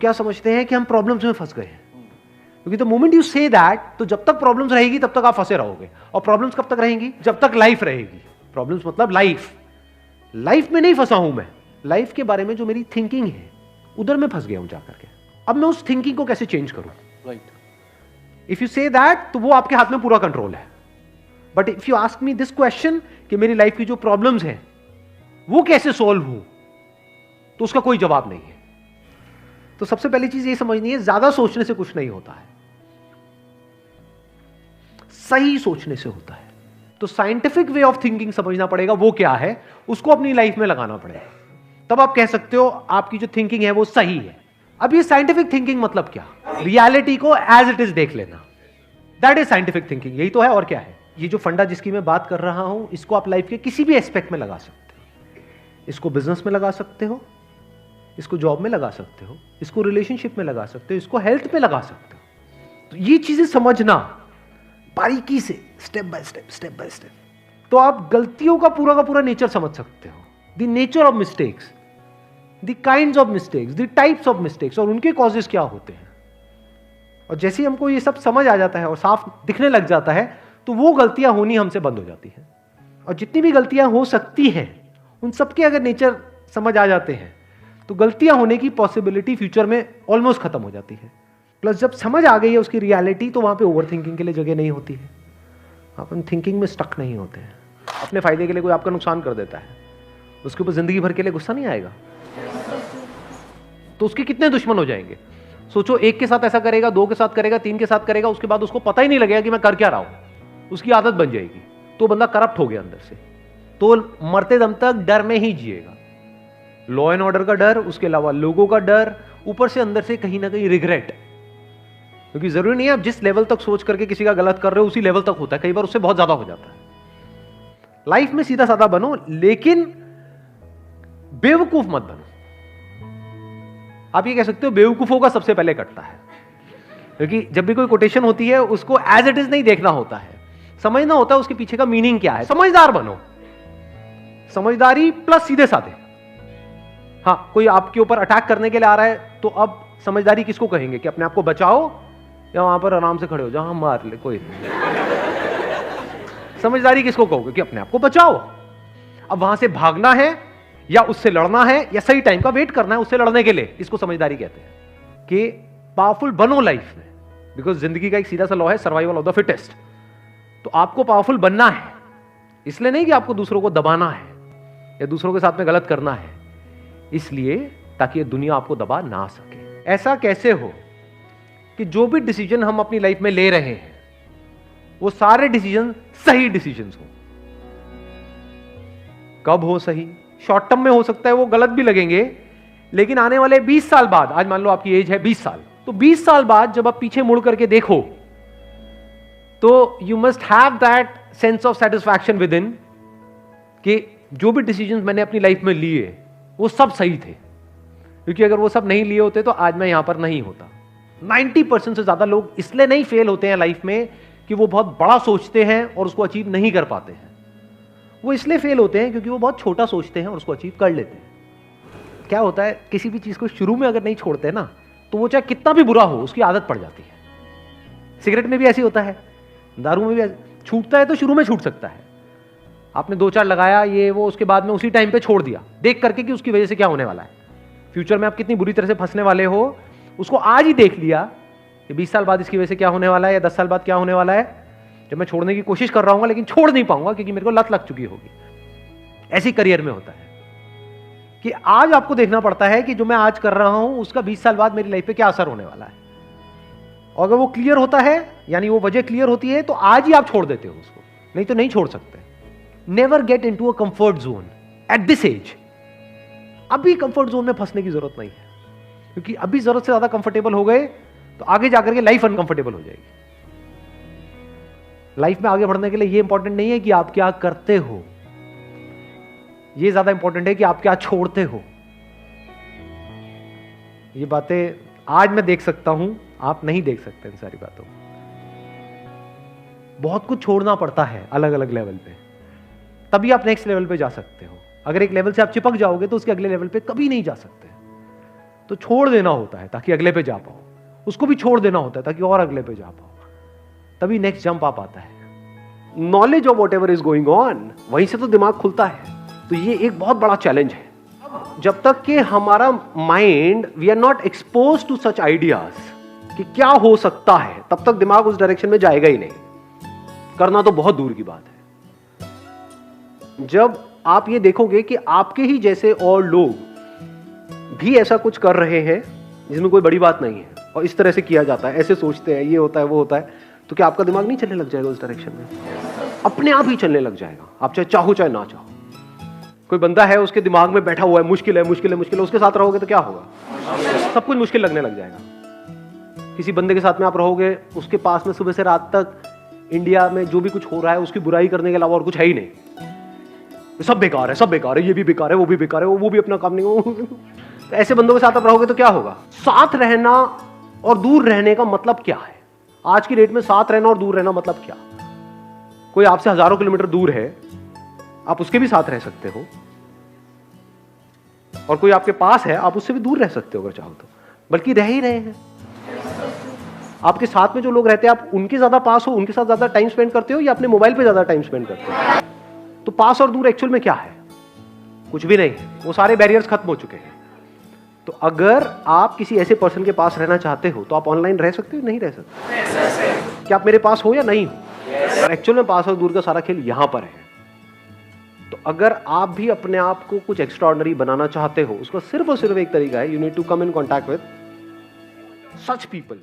क्या समझते हैं कि हम प्रॉब्लम्स में फंस गए हैं, क्योंकि the moment you say that, तो जब तक प्रॉब्लम्स रहेगी तब तक आप फंसे रहोगे, और प्रॉब्लम्स कब तक रहेंगी? जब तक लाइफ रहेगी। प्रॉब्लम्स मतलब लाइफ में नहीं फंसा हूं मैं, लाइफ के बारे में जो मेरी थिंकिंग है उधर मैं फंस गया हूं जाकर के। अब मैं उस थिंकिंग को कैसे चेंज करूं? Right. If you say that, तो वो आपके हाथ में पूरा कंट्रोल है। But if you ask me this question कि मेरी लाइफ की जो प्रॉब्लम्स हैं वो कैसे सॉल्व हो, तो उसका कोई जवाब नहीं है। तो सबसे पहली चीज ये समझनी है, ज्यादा सोचने से कुछ नहीं होता है, सही सोचने से होता है। तो साइंटिफिक वे ऑफ थिंकिंग समझना पड़ेगा, वो क्या है, उसको अपनी लाइफ में लगाना पड़ेगा, तब आप कह सकते हो आपकी जो थिंकिंग है वो सही है। अब ये साइंटिफिक थिंकिंग मतलब क्या? रियलिटी को एज इट इज देख लेना, दैट इज साइंटिफिक थिंकिंग। यही तो है, और क्या है? ये जो फंडा जिसकी मैं बात कर रहा हूं, इसको आप लाइफ के किसी भी एस्पेक्ट में लगा सकते हो। इसको बिजनेस में लगा सकते हो, इसको जॉब में लगा सकते हो, इसको रिलेशनशिप में लगा सकते हो, इसको हेल्थ में लगा सकते हो। तो ये चीजें समझना बारीकी से, स्टेप बाय स्टेप, तो आप गलतियों का पूरा नेचर समझ सकते हो। The nature of mistakes, the kinds of mistakes, the types of mistakes, और उनके कॉजेस क्या होते हैं। और जैसे ही हमको ये सब समझ आ जाता है और साफ दिखने लग जाता है, तो वो गलतियां होनी हमसे बंद हो जाती हैं। और जितनी भी गलतियां हो सकती हैं, उन सबके अगर नेचर समझ आ जाते हैं, तो गलतियां होने की पॉसिबिलिटी फ्यूचर में ऑलमोस्ट खत्म हो जाती है। प्लस जब समझ आ गई है उसकी रियलिटी, तो वहां पे ओवर थिंकिंग के लिए जगह नहीं होती है। अपन थिंकिंग में स्टक नहीं होते हैं। अपने फायदे के लिए कोई आपका नुकसान कर देता है, उसके ऊपर जिंदगी भर के लिए गुस्सा नहीं आएगा, तो उसके कितने दुश्मन हो जाएंगे? सोचो, एक के साथ ऐसा करेगा, दो के साथ करेगा, तीन के साथ करेगा, उसके बाद उसको पता ही नहीं लगेगा कि मैं कर क्या रहा हूं, उसकी आदत बन जाएगी, तो बंदा करप्ट हो गया अंदर से, तो मरते दम तक डर में ही जिएगा। लॉ एंड ऑर्डर का डर, उसके अलावा लोगों का डर, ऊपर से अंदर से कहीं ना कहीं रिग्रेट, क्योंकि जरूरी नहीं है आप जिस लेवल तक सोच करके किसी का गलत कर रहे हो उसी लेवल तक होता है, कई बार उससे बहुत ज्यादा हो जाता है। लाइफ में सीधा साधा बनो, लेकिन बेवकूफ मत बनो। आप ये कह सकते हो बेवकूफों का सबसे पहले कटता है, क्योंकि जब भी कोई कोटेशन होती है उसको एज इट इज नहीं देखना होता है, समझना होता है उसके पीछे का मीनिंग क्या है। समझदार बनो, समझदारी प्लस सीधे साधे। हाँ, कोई आपके ऊपर अटैक करने के लिए आ रहा है, तो अब समझदारी किसको कहेंगे? कि अपने आप को बचाओ, या वहां पर आराम से खड़े हो जाओ, हाँ मार ले कोई समझदारी किसको कहोगे? कि अपने आप को बचाओ। अब वहां से भागना है या उससे लड़ना है, या सही टाइम का वेट करना है उससे लड़ने के लिए, इसको समझदारी कहते हैं। कि पावरफुल बनो लाइफ में, बिकॉज जिंदगी का एक सीधा सा लॉ है, सर्वाइवल ऑफ द फिटेस्ट। तो आपको पावरफुल बनना है, इसलिए नहीं कि आपको दूसरों को दबाना है या दूसरों के साथ में गलत करना है, इसलिए ताकि ये दुनिया आपको दबा ना सके। ऐसा कैसे हो कि जो भी डिसीजन हम अपनी लाइफ में ले रहे हैं वो सारे डिसीजन सही डिसीजंस हो। कब हो सही? शॉर्ट टर्म में हो सकता है वो गलत भी लगेंगे, लेकिन आने वाले 20 साल बाद, आज मान लो आपकी एज है 20 साल, तो 20 साल बाद जब आप पीछे मुड़ करके देखो, तो you must have that sense of satisfaction with in कि जो भी डिसीजंस मैंने अपनी लाइफ में लिए वो सब सही थे, क्योंकि अगर वो सब नहीं लिए होते तो आज मैं यहां पर नहीं होता। 90% से ज्यादा लोग इसलिए नहीं फेल होते हैं लाइफ में कि वो बहुत बड़ा सोचते हैं और उसको अचीव नहीं कर पाते हैं। वो इसलिए फेल होते हैं क्योंकि वो बहुत छोटा सोचते हैं और उसको अचीव कर लेते हैं। क्या होता है, किसी भी चीज को शुरू में अगर नहीं छोड़ते ना, तो वो चाहे कितना भी बुरा हो उसकी आदत पड़ जाती है। सिगरेट में भी ऐसी होता है, दारू में भी छूटता है तो शुरू में छूट सकता है, आपने 2-4 लगाया ये वो, उसके बाद में उसी टाइम पे छोड़ दिया, देख करके कि उसकी वजह से क्या होने वाला है, फ्यूचर में आप कितनी बुरी तरह से फंसने वाले हो, उसको आज ही देख लिया कि 20 साल बाद इसकी वजह से क्या होने वाला है, या 10 साल बाद क्या होने वाला है, जब मैं छोड़ने की कोशिश कर रहा हूं लेकिन छोड़ नहीं पाऊंगा क्योंकि मेरे को लत लग चुकी होगी। ऐसी करियर में होता है कि आज आपको देखना पड़ता है कि जो मैं आज कर रहा हूं उसका 20 साल बाद मेरी लाइफ पे क्या असर होने वाला है। और अगर वो क्लियर होता है, यानी वो वजह क्लियर होती है, तो आज ही आप छोड़ देते हो उसको, नहीं तो नहीं छोड़ सकते। Never get into a comfort zone at this age. अभी कंफर्ट जोन में फंसने की जरूरत नहीं है, क्योंकि अभी जरूरत से ज्यादा कंफर्टेबल हो गए तो आगे जाकर के लाइफ अनकंफर्टेबल हो जाएगी। लाइफ में आगे बढ़ने के लिए ये इंपॉर्टेंट नहीं है कि आप क्या करते हो, ये ज्यादा इंपॉर्टेंट है कि आप क्या छोड़ते हो। ये बातें आज मैं देख सकता हूं, आप नहीं देख सकते इन सारी बातों। बहुत कुछ छोड़ना पड़ता है अलग अलग लेवल पे, तभी आप नेक्स्ट लेवल पे जा सकते हो। अगर एक लेवल से आप चिपक जाओगे तो उसके अगले लेवल पे कभी नहीं जा सकते। तो छोड़ देना होता है ताकि अगले पे जा पाओ, उसको भी छोड़ देना होता है ताकि और अगले पे जा पाओ, तभी नेक्स्ट जंप आप आता है। Knowledge of what ever is going on, वहीं से तो दिमाग खुलता है। तो ये एक बहुत बड़ा चैलेंज है। जब तक कि हमारा mind, we are not expose to such ideas कि क्या हो सकता है, तब तक दिमाग उस डायरेक्शन में जाएगा ही नहीं। करना तो बहुत दूर की बात है। जब आप ये देखोगे कि आपके ही जैसे और लोग भी ऐसा कुछ कर रहे हैं जिसमें कोई बड़ी बात नहीं है, और इस तरह से किया जाता है, ऐसे सोचते हैं, ये होता है वो होता है, तो क्या आपका दिमाग नहीं चलने लग जाएगा उस डायरेक्शन में? अपने आप ही चलने लग जाएगा, आप चाहे चाहो चाहे ना चाहो। कोई बंदा है, उसके दिमाग में बैठा हुआ है मुश्किल है मुश्किल है मुश्किल है, उसके साथ रहोगे तो क्या होगा? सब कुछ मुश्किल लगने लग जाएगा। किसी बंदे के साथ में आप रहोगे, उसके पास में सुबह से रात तक इंडिया में जो भी कुछ हो रहा है उसकी बुराई करने के अलावा और कुछ है ही नहीं, सब बेकार है, सब बेकार है, ये भी बेकार है, वो भी बेकार है, वो भी अपना काम नहीं। तो ऐसे बंदों के साथ आप रहोगे तो क्या होगा? साथ रहना और दूर रहने का मतलब क्या है? आज की डेट में साथ रहना और दूर रहना मतलब क्या? कोई आपसे हजारों किलोमीटर दूर है, आप उसके भी साथ रह सकते हो, और कोई आपके पास है, आप उससे भी दूर रह सकते हो अगर चाहो तो, बल्कि रह ही रहे हैं। आपके साथ में जो लोग रहते हैं, आप उनके ज्यादा पास हो, उनके साथ ज्यादा टाइम स्पेंड करते हो, या अपने मोबाइल पे ज्यादा टाइम स्पेंड करते हो? तो पास और दूर एक्चुअल में क्या है? कुछ भी नहीं, वो सारे बैरियर्स खत्म हो चुके हैं। तो अगर आप किसी ऐसे पर्सन के पास रहना चाहते हो तो आप ऑनलाइन रह सकते हो, नहीं रह सकते? क्या आप मेरे पास हो या नहीं हो? एक्चुअल में पास और दूर का सारा खेल यहां पर है। तो अगर आप भी अपने आप को कुछ एक्स्ट्राऑर्डिनरी बनाना चाहते हो, उसका सिर्फ और सिर्फ एक तरीका है, you need to come in contact with such people.